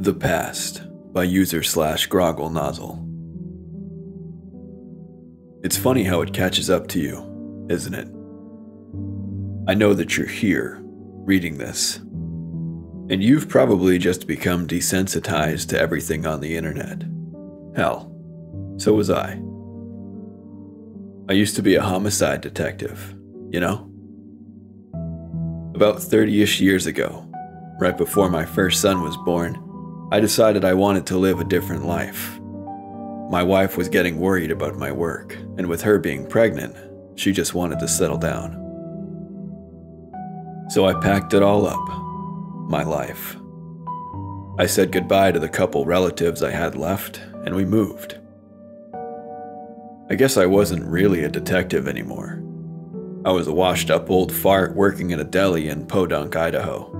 The Past by user/GroggleNozzle. It's funny how it catches up to you, isn't it? I know that you're here, reading this, and you've probably just become desensitized to everything on the internet. Hell, so was I. I used to be a homicide detective, you know? About 30-ish years ago, right before my first son was born, I decided I wanted to live a different life. My wife was getting worried about my work, and with her being pregnant, she just wanted to settle down. So I packed it all up, my life. I said goodbye to the couple relatives I had left, and we moved. I guess I wasn't really a detective anymore. I was a washed-up old fart working in a deli in Podunk, Idaho.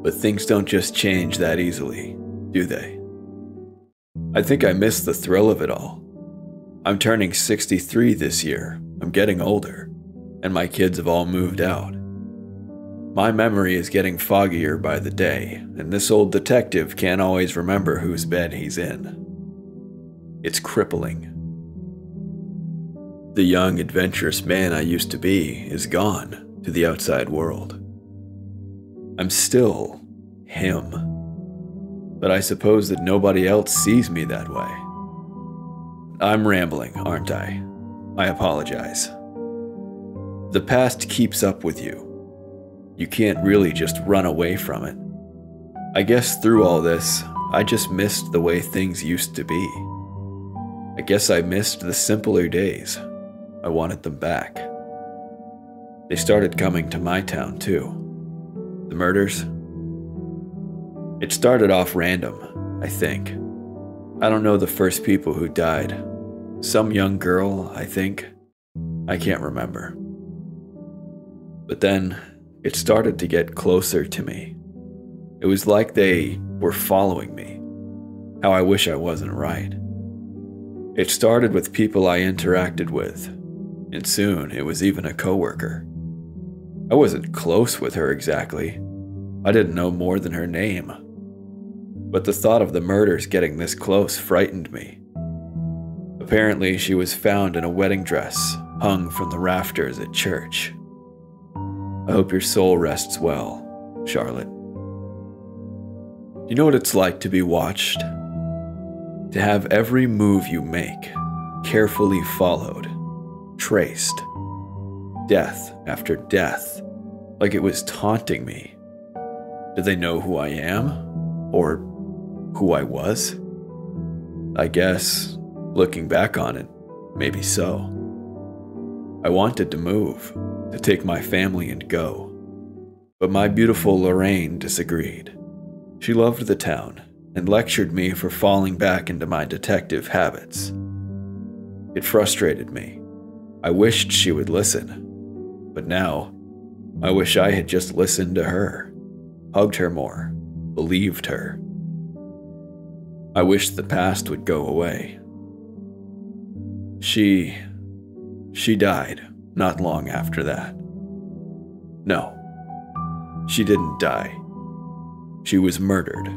But things don't just change that easily, do they? I think I missed the thrill of it all. I'm turning 63 this year, I'm getting older, and my kids have all moved out. My memory is getting foggier by the day, and this old detective can't always remember whose bed he's in. It's crippling. The young, adventurous man I used to be is gone to the outside world. I'm still him, but I suppose that nobody else sees me that way. I'm rambling, aren't I? I apologize. The past keeps up with you. You can't really just run away from it. I guess through all this, I just missed the way things used to be. I guess I missed the simpler days. I wanted them back. They started coming to my town too. The murders? It started off random, I think. I don't know the first people who died. Some young girl, I think. I can't remember. But then, it started to get closer to me. It was like they were following me. How I wish I wasn't right. It started with people I interacted with, and soon it was even a coworker. I wasn't close with her exactly. I didn't know more than her name. But the thought of the murders getting this close frightened me. Apparently, she was found in a wedding dress, hung from the rafters at church. I hope your soul rests well, Charlotte. You know what it's like to be watched? To have every move you make carefully followed, traced, death after death, like it was taunting me. Do they know who I am? Or who I was? I guess, looking back on it, maybe so. I wanted to move, to take my family and go. But my beautiful Lorraine disagreed. She loved the town and lectured me for falling back into my detective habits. It frustrated me. I wished she would listen. But now, I wish I had just listened to her, hugged her more, believed her. I wish the past would go away. She died not long after that. No, she didn't die. She was murdered.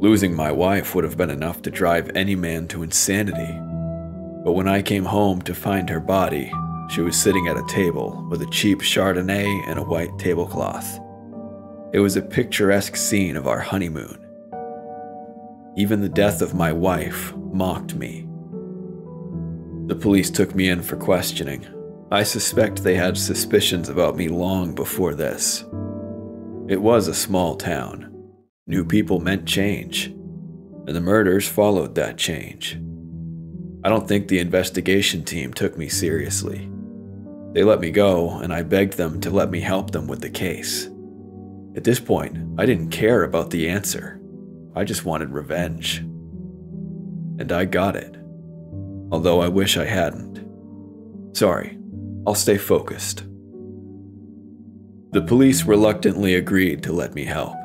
Losing my wife would have been enough to drive any man to insanity. But when I came home to find her body, she was sitting at a table with a cheap Chardonnay and a white tablecloth. It was a picturesque scene of our honeymoon. Even the death of my wife mocked me. The police took me in for questioning. I suspect they had suspicions about me long before this. It was a small town. New people meant change, and the murders followed that change. I don't think the investigation team took me seriously. They let me go, and I begged them to let me help them with the case. At this point, I didn't care about the answer. I just wanted revenge. And I got it. Although I wish I hadn't. Sorry, I'll stay focused. The police reluctantly agreed to let me help.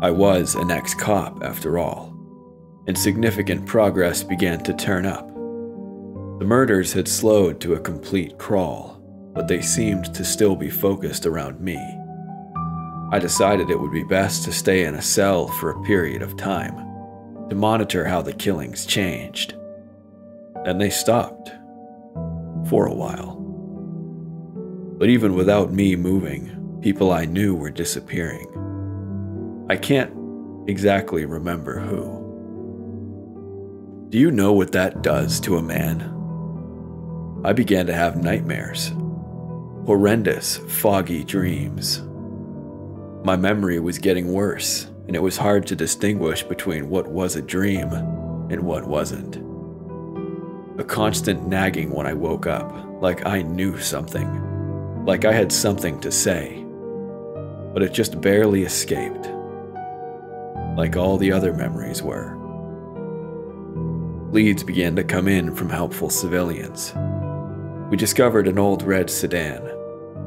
I was an ex-cop after all, and significant progress began to turn up. The murders had slowed to a complete crawl, but they seemed to still be focused around me. I decided it would be best to stay in a cell for a period of time, to monitor how the killings changed. And they stopped. For a while. But even without me moving, people I knew were disappearing. I can't exactly remember who. Do you know what that does to a man? I began to have nightmares. Horrendous, foggy dreams. My memory was getting worse, and it was hard to distinguish between what was a dream and what wasn't. A constant nagging when I woke up, like I knew something, like I had something to say, but it just barely escaped, like all the other memories were. Leads began to come in from helpful civilians. We discovered an old red sedan,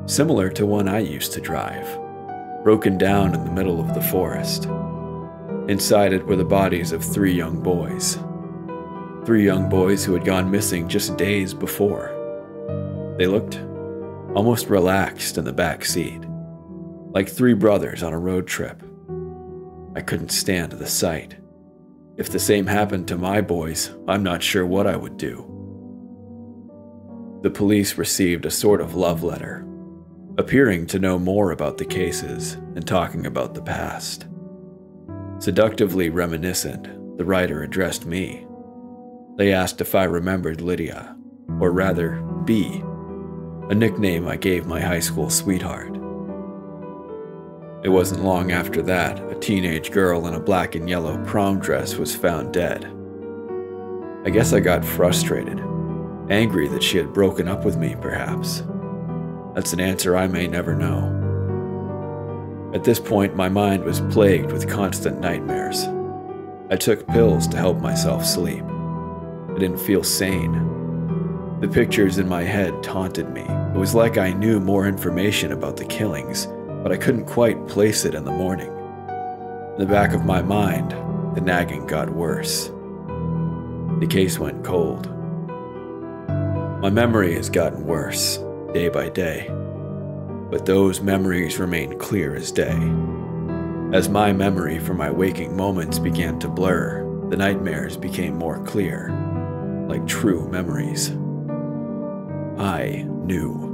similar to one I used to drive, broken down in the middle of the forest. Inside it were the bodies of 3 young boys. 3 young boys who had gone missing just days before. They looked almost relaxed in the back seat, like 3 brothers on a road trip. I couldn't stand the sight. If the same happened to my boys, I'm not sure what I would do. The police received a sort of love letter, appearing to know more about the cases and talking about the past. Seductively reminiscent, the writer addressed me. They asked if I remembered Lydia, or rather, B, a nickname I gave my high school sweetheart. It wasn't long after that, a teenage girl in a black and yellow prom dress was found dead. I guess I got frustrated, angry that she had broken up with me, perhaps. That's an answer I may never know. At this point, my mind was plagued with constant nightmares. I took pills to help myself sleep. I didn't feel sane. The pictures in my head taunted me. It was like I knew more information about the killings, but I couldn't quite place it in the morning. In the back of my mind, the nagging got worse. The case went cold. My memory has gotten worse, day by day, but those memories remain clear as day. As my memory from my waking moments began to blur, the nightmares became more clear, like true memories. I knew.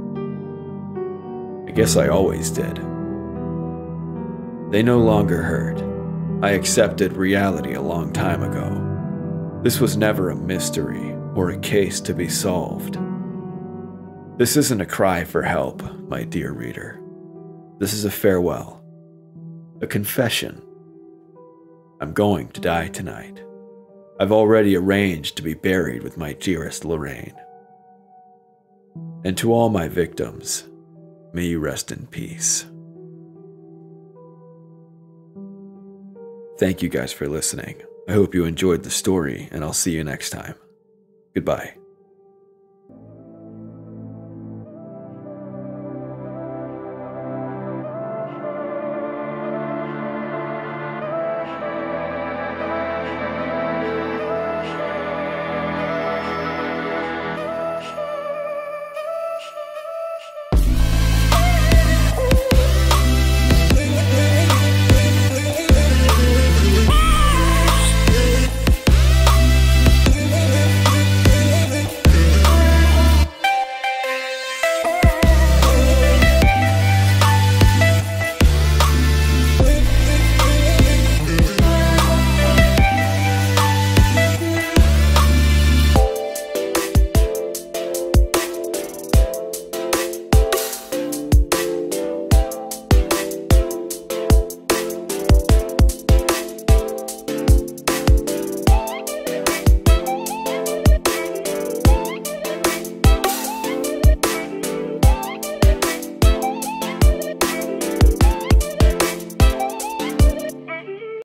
I guess I always did. They no longer hurt. I accepted reality a long time ago. This was never a mystery or a case to be solved. This isn't a cry for help, my dear reader. This is a farewell, a confession. I'm going to die tonight. I've already arranged to be buried with my dearest Lorraine. And to all my victims, may you rest in peace. Thank you guys for listening. I hope you enjoyed the story, and I'll see you next time. Goodbye.